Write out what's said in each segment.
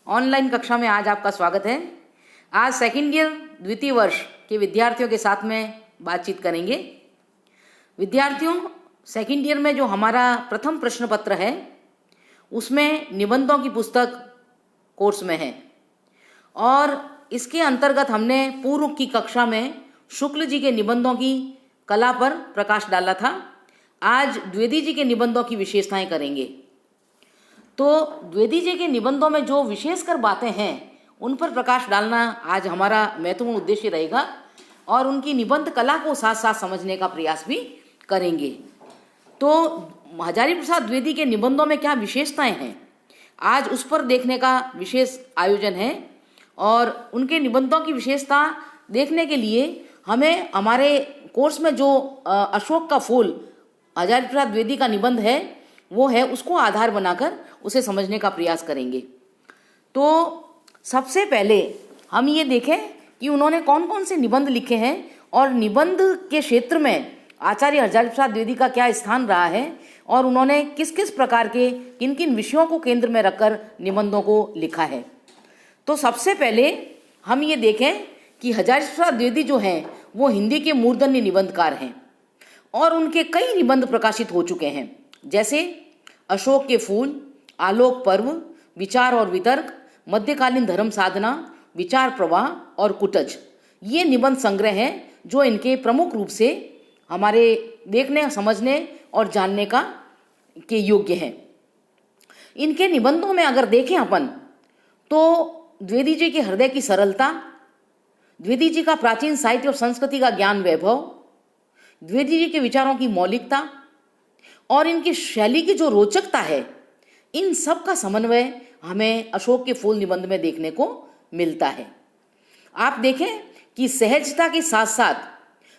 Online कक्षा में आज आपका स्वागत है। आज सेकंड ईयर द्वितीय वर्ष के विद्यार्थियों के साथ में बातचीत करेंगे। विद्यार्थियों, सेकंड ईयर में जो हमारा प्रथम प्रश्न पत्र है उसमें निबंधों की पुस्तक कोर्स में है और इसके अंतर्गत हमने पूर्व की कक्षा में शुक्ल जी के निबंधों की कला पर प्रकाश डाला था। आज द्विवेदी जी के निबंधों की विशेषताएं करेंगे। तो द्विवेदी जी के निबंधों में जो विशेषकर बातें हैं उन पर प्रकाश डालना आज हमारा महत्वपूर्ण उद्देश्य रहेगा और उनकी निबंध कला को साथ साथ समझने का प्रयास भी करेंगे। तो हजारी प्रसाद द्विवेदी के निबंधों में क्या विशेषताएं हैं, आज उस पर देखने का विशेष आयोजन है। और उनके निबंधों की विशेषता देखने के लिए हमें हमारे कोर्स में जो अशोक का फूल हजारी प्रसाद द्विवेदी का निबंध है वो है, उसको आधार बनाकर उसे समझने का प्रयास करेंगे। तो सबसे पहले हम ये देखें कि उन्होंने कौन कौन से निबंध लिखे हैं और निबंध के क्षेत्र में आचार्य हजारी प्रसाद द्विवेदी का क्या स्थान रहा है और उन्होंने किस किस प्रकार के किन किन विषयों को केंद्र में रखकर निबंधों को लिखा है। तो सबसे पहले हम ये देखें कि हजारी प्रसाद द्विवेदी जो हैं वो हिंदी के मूर्धन्य निबंधकार हैं और उनके कई निबंध प्रकाशित हो चुके हैं, जैसे अशोक के फूल, आलोक पर्व, विचार और वितर्क, मध्यकालीन धर्म साधना, विचार प्रवाह और कुटज। ये निबंध संग्रह हैं जो इनके प्रमुख रूप से हमारे देखने, समझने और जानने का के योग्य हैं। इनके निबंधों में अगर देखें अपन तो द्विवेदी जी के हृदय की सरलता, द्विवेदी जी का प्राचीन साहित्य और संस्कृति का ज्ञान वैभव, द्विवेदी जी के विचारों की मौलिकता और इनकी शैली की जो रोचकता है, इन सब का समन्वय हमें अशोक के फूल निबंध में देखने को मिलता है। आप देखें कि सहजता के साथ साथ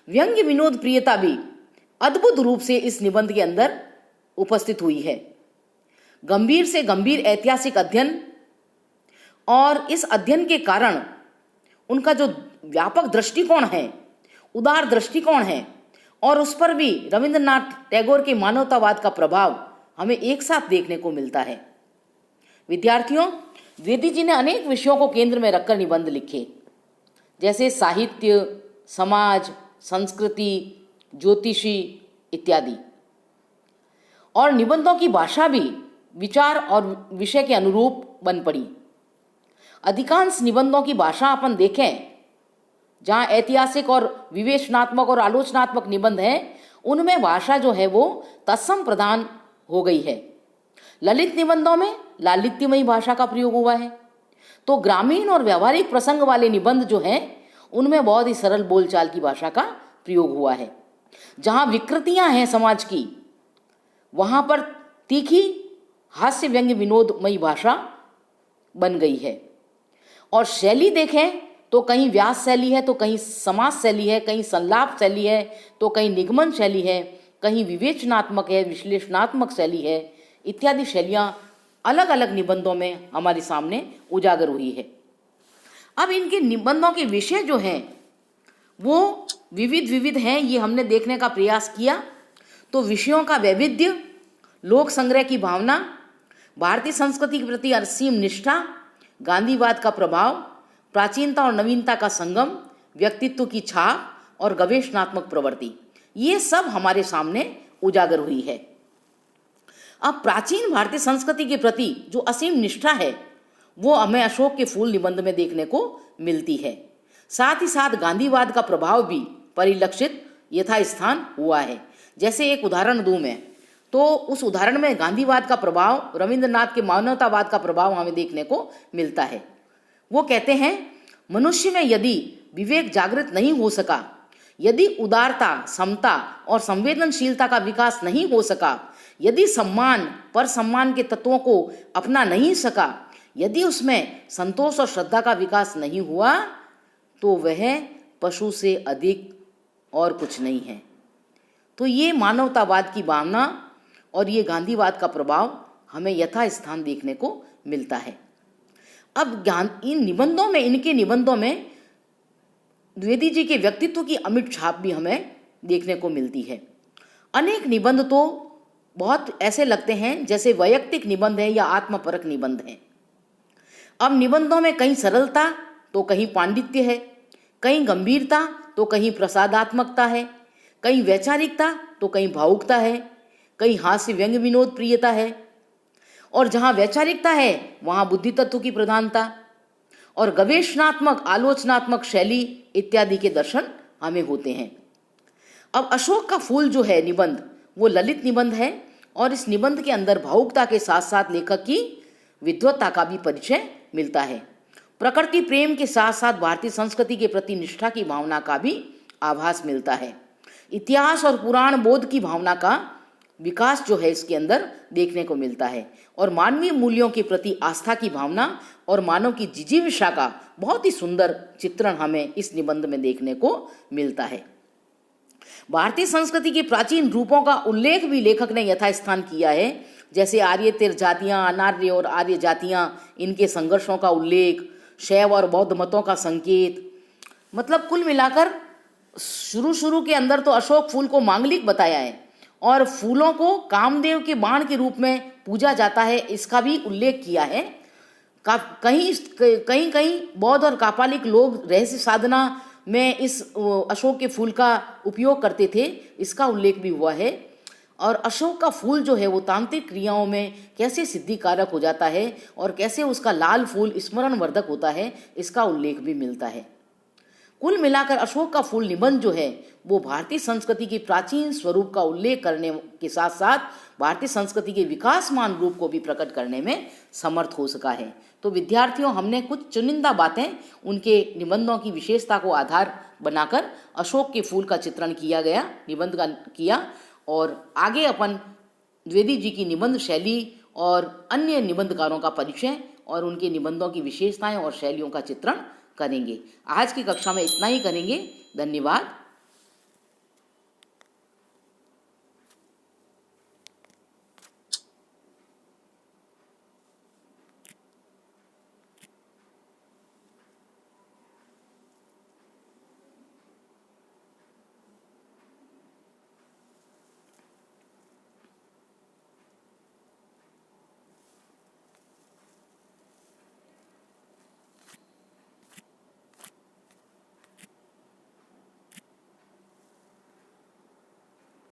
व्यंग्य विनोद प्रियता भी अद्भुत रूप से इस निबंध के अंदर उपस्थित हुई है। गंभीर से गंभीर ऐतिहासिक अध्ययन और इस अध्ययन के कारण उनका जो व्यापक दृष्टिकोण है, उदार दृष्टिकोण है और उस पर भी रविंद्रनाथ टैगोर के मानवतावाद का प्रभाव हमें एक साथ देखने को मिलता है। विद्यार्थियों, द्विवेदी जी ने अनेक विषयों को केंद्र में रखकर निबंध लिखे, जैसे साहित्य, समाज, संस्कृति, ज्योतिषी इत्यादि। और निबंधों की भाषा भी विचार और विषय के अनुरूप बन पड़ी। अधिकांश निबंधों की भाषा अपन देखें, जहाँ ऐतिहासिक और विवेचनात्मक और आलोचनात्मक निबंध हैं, उनमें भाषा जो है वो तत्सम प्रदान हो गई है। ललित निबंधों में लालित्यमयी भाषा का प्रयोग हुआ है। तो ग्रामीण और व्यावहारिक प्रसंग वाले निबंध जो हैं उनमें बहुत ही सरल बोलचाल की भाषा का प्रयोग हुआ है। जहाँ विकृतियाँ हैं समाज की, वहाँ पर तीखी हास्य व्यंग्य विनोदमयी भाषा बन गई है। और शैली देखें तो कहीं व्यास शैली है, तो कहीं समास शैली है, कहीं संलाप शैली है, तो कहीं निगमन शैली है, कहीं विवेचनात्मक है, विश्लेषणात्मक शैली है, इत्यादि शैलियाँ अलग अलग निबंधों में हमारे सामने उजागर हुई है। अब इनके निबंधों के विषय जो हैं वो विविध हैं, ये हमने देखने का प्रयास किया। तो विषयों का वैविध्य, लोक संग्रह की भावना, भारतीय संस्कृति के प्रति असीम निष्ठा, गांधीवाद का प्रभाव, प्राचीनता और नवीनता का संगम, व्यक्तित्व की छाप और गवेषणात्मक प्रवृत्ति, ये सब हमारे सामने उजागर हुई है। अब प्राचीन भारतीय संस्कृति के प्रति जो असीम निष्ठा है वो हमें अशोक के फूल निबंध में देखने को मिलती है। साथ ही साथ गांधीवाद का प्रभाव भी परिलक्षित यथास्थान हुआ है। जैसे एक उदाहरण दूं मैं, तो उस उदाहरण में गांधीवाद का प्रभाव, रविंद्रनाथ के मानवतावाद का प्रभाव हमें देखने को मिलता है। वो कहते हैं, मनुष्य में यदि विवेक जागृत नहीं हो सका, यदि उदारता, समता और संवेदनशीलता का विकास नहीं हो सका, यदि सम्मान पर सम्मान के तत्वों को अपना नहीं सका, यदि उसमें संतोष और श्रद्धा का विकास नहीं हुआ, तो वह पशु से अधिक और कुछ नहीं है। तो ये मानवतावाद की भावना और ये गांधीवाद का प्रभाव हमें यथास्थान देखने को मिलता है। अब इनके निबंधों में द्विवेदी जी के व्यक्तित्व की अमिट छाप भी हमें देखने को मिलती है। अनेक निबंध तो बहुत ऐसे लगते हैं जैसे वैयक्तिक निबंध है या आत्मपरक निबंध है। अब निबंधों में कहीं सरलता तो कहीं पांडित्य है, कहीं गंभीरता तो कहीं प्रसादात्मकता है, कहीं वैचारिकता तो कहीं भावुकता है, कहीं हास्य व्यंग्य विनोद प्रियता है, और जहाँ वैचारिकता है वहाँ बुद्धि तत्व की प्रधानता और गवेषणात्मक आलोचनात्मक शैली इत्यादि के दर्शन हमें होते हैं। अब अशोक का फूल जो है निबंध, वो ललित निबंध है और इस निबंध के अंदर भावुकता के साथ साथ लेखक की विद्वत्ता का भी परिचय मिलता है। प्रकृति प्रेम के साथ साथ भारतीय संस्कृति के प्रति निष्ठा की भावना का भी आभास मिलता है। इतिहास और पुराण बोध की भावना का विकास जो है इसके अंदर देखने को मिलता है और मानवीय मूल्यों के प्रति आस्था की भावना और मानव की जिजीविषा का बहुत ही सुंदर चित्रण हमें इस निबंध में देखने को मिलता है। भारतीय संस्कृति के प्राचीन रूपों का उल्लेख भी लेखक ने यथास्थान किया है, जैसे आर्येतर जातियाँ, अनार्य और आर्य जातियाँ, इनके संघर्षों का उल्लेख, शैव और बौद्ध मतों का संकेत। मतलब कुल मिलाकर शुरू के अंदर तो अशोक फूल को मांगलिक बताया है और फूलों को कामदेव के बाण के रूप में पूजा जाता है, इसका भी उल्लेख किया है। कहीं कहीं कहीं बौद्ध और कापालिक लोग रहस्य साधना में इस अशोक के फूल का उपयोग करते थे, इसका उल्लेख भी हुआ है। और अशोक का फूल जो है वो तांत्रिक क्रियाओं में कैसे सिद्धिकारक हो जाता है और कैसे उसका लाल फूल स्मरण वर्धक होता है, इसका उल्लेख भी मिलता है। कुल मिलाकर अशोक का फूल निबंध जो है वो भारतीय संस्कृति के प्राचीन स्वरूप का उल्लेख करने के साथ साथ भारतीय संस्कृति के विकासमान रूप को भी प्रकट करने में समर्थ हो सका है। तो विद्यार्थियों, हमने कुछ चुनिंदा बातें उनके निबंधों की विशेषता को आधार बनाकर अशोक के फूल का चित्रण किया गया, निबंध का किया, और आगे अपन द्विवेदी जी की निबंध शैली और अन्य निबंधकारों का परिचय और उनके निबंधों की विशेषताएं और शैलियों का चित्रण करेंगे। आज की कक्षा में इतना ही करेंगे। धन्यवाद।